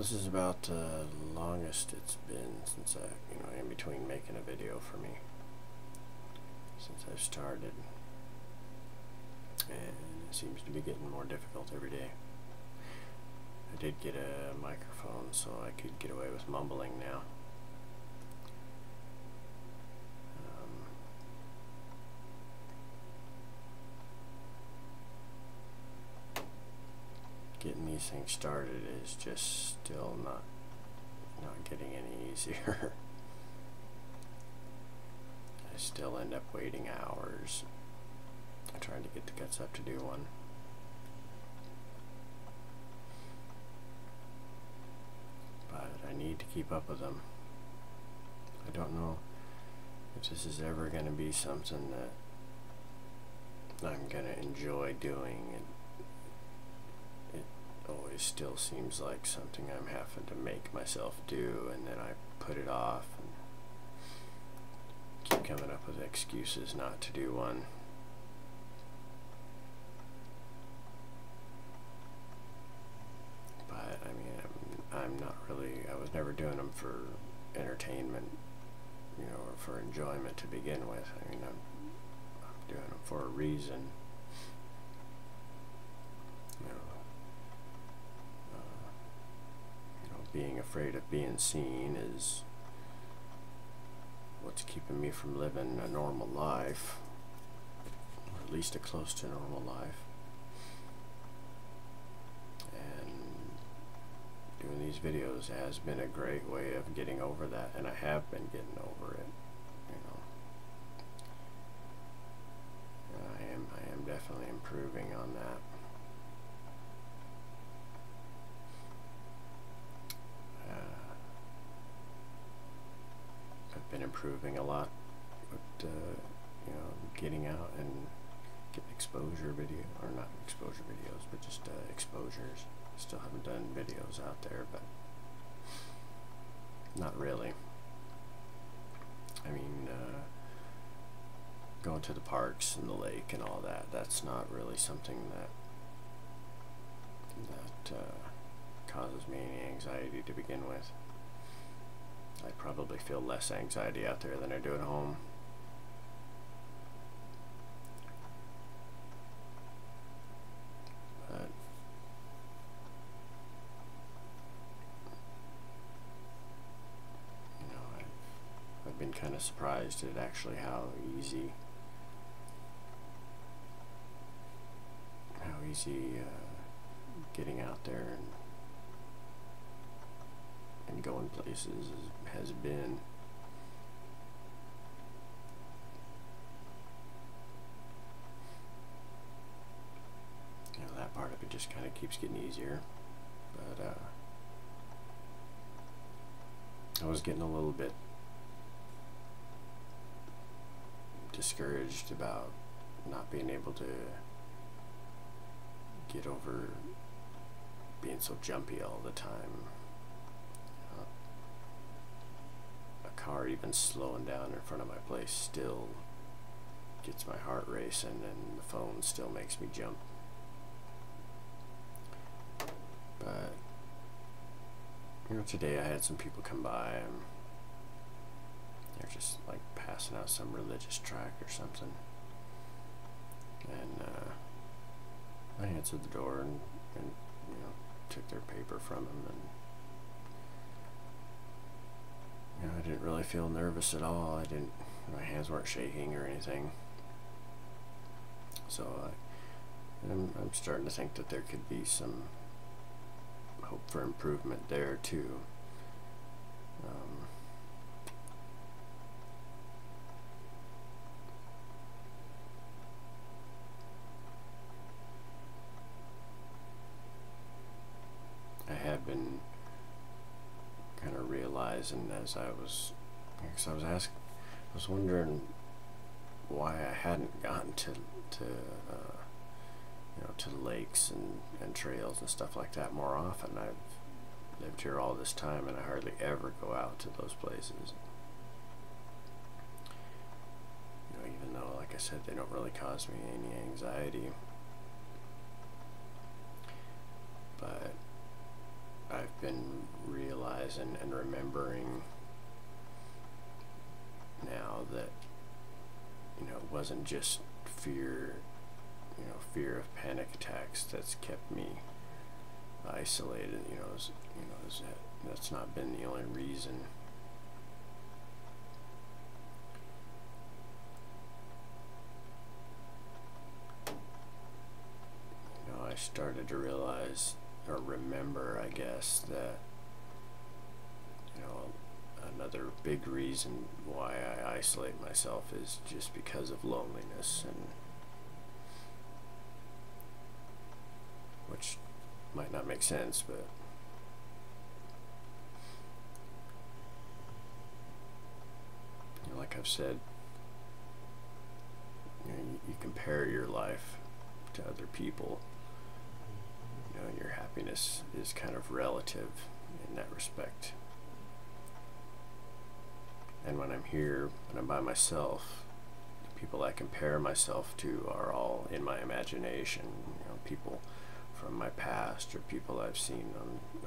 This is about the longest it's been since in between making a video for me, since I've started, and it seems to be getting more difficult every day. I did get a microphone so I could get away with mumbling now. Getting these things started is just still not getting any easier. I still end up waiting hours trying to get the guts up to do one. But I need to keep up with them. I don't know if this is ever going to be something that I'm going to enjoy doing. It always still seems like something I'm having to make myself do, and then I put it off and keep coming up with excuses not to do one. But I mean, I'm not really, I was never doing them for entertainment, or for enjoyment to begin with. I mean, I'm doing them for a reason. Being afraid of being seen is what's keeping me from living a normal life, or at least a close to normal life. And doing these videos has been a great way of getting over that, and I have been getting over it. I am definitely improving on that. Been improving a lot with getting out and getting exposure video, or not exposure videos, but just exposures. Still haven't done videos out there, but not really. I mean, going to the parks and the lake and all that, that's not really something that causes me any anxiety to begin with. I probably feel less anxiety out there than I do at home. But I've been kind of surprised at actually how easy getting out there and going places has been. That part of it just kind of keeps getting easier, but I was getting a little bit discouraged about not being able to get over being so jumpy all the time. Car even slowing down in front of my place still gets my heart racing, and the phone still makes me jump. But today I had some people come by, and they're just like passing out some religious tract or something, and I answered the door and took their paper from them, and I didn't really feel nervous at all. My hands weren't shaking or anything. So I'm starting to think that there could be some hope for improvement there too. I have been kind of realizing as I was wondering why I hadn't gotten to lakes and trails and stuff like that more often. I've lived here all this time, and I hardly ever go out to those places. Even though, like I said, they don't really cause me any anxiety. But I've been realizing and remembering now that, you know, it wasn't just fear, you know, fear of panic attacks that's kept me isolated. That's not been the only reason. You know, I started to realize, or remember, I guess, that, you know, another big reason why I isolate myself is just because of loneliness, and which might not make sense, but you know, like I've said, you know, you compare your life to other people. You know, your happiness is kind of relative in that respect. And when I'm here, when I'm by myself, the people I compare myself to are all in my imagination. You know, people from my past, or people I've seen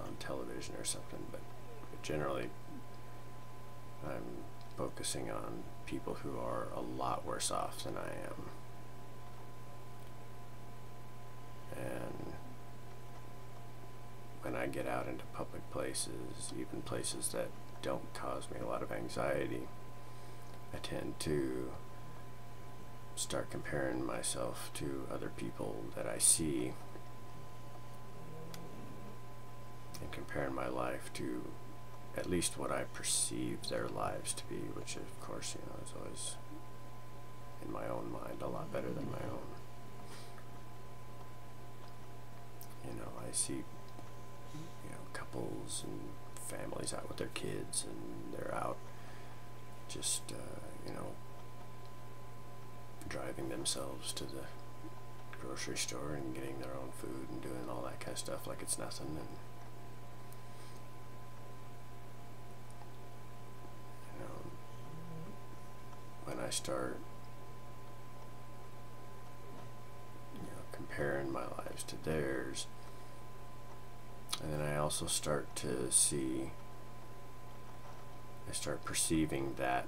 on television or something. But generally, I'm focusing on people who are a lot worse off than I am. And when I get out into public places, even places that don't cause me a lot of anxiety, I tend to start comparing myself to other people that I see, and comparing my life to at least what I perceive their lives to be, which of course, you know, is always in my own mind a lot better than my own. You know, I see, you know, couples and families out with their kids, and they're out just, you know, driving themselves to the grocery store and getting their own food and doing all that kind of stuff like it's nothing. And you know, when I start, you know, comparing my lives to theirs, and then I also start to see, I start perceiving that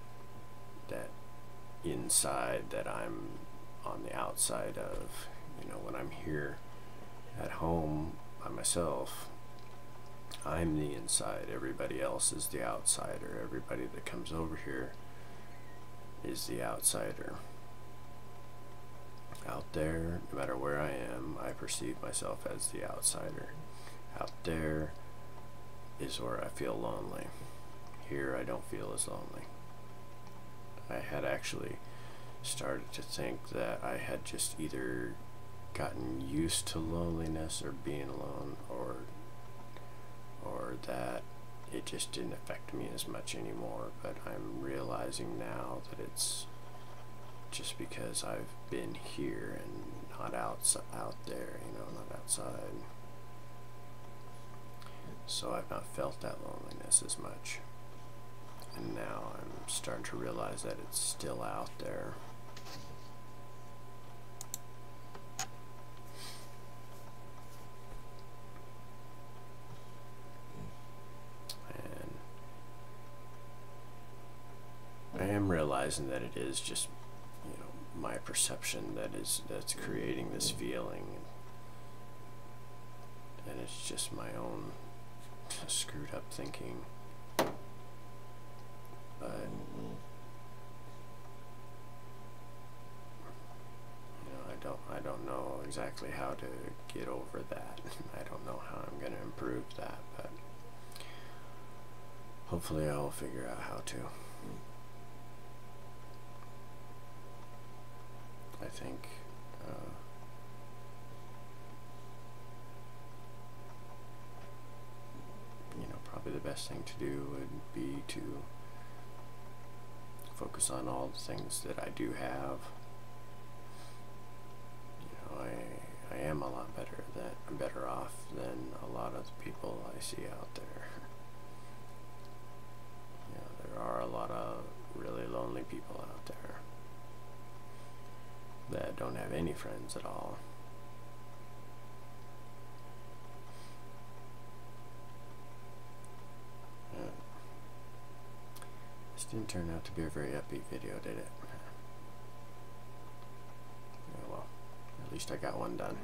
inside that I'm on the outside of. You know, when I'm here at home by myself, I'm the inside, everybody else is the outsider. Everybody that comes over here is the outsider. Out there, no matter where I am, I perceive myself as the outsider. Out there is where I feel lonely. Here I don't feel as lonely. I had actually started to think that I had just either gotten used to loneliness or being alone, or that it just didn't affect me as much anymore. But I'm realizing now that it's just because I've been here and not out there, you know, not outside. So I've not felt that loneliness as much. And now I'm starting to realize that it's still out there. And I am realizing that it is just, you know, my perception that's creating this feeling. And it's just my own screwed up thinking. But you know, I don't know exactly how to get over that. I don't know how I'm going to improve that, but hopefully I'll figure out how to. I think you know, probably the best thing to do would be to focus on all the things that I do have. You know, I am a lot I'm better off than a lot of the people I see out there. You know, there are a lot of really lonely people out there that don't have any friends at all. This didn't turn out to be a very upbeat video, did it? Yeah, well, at least I got one done.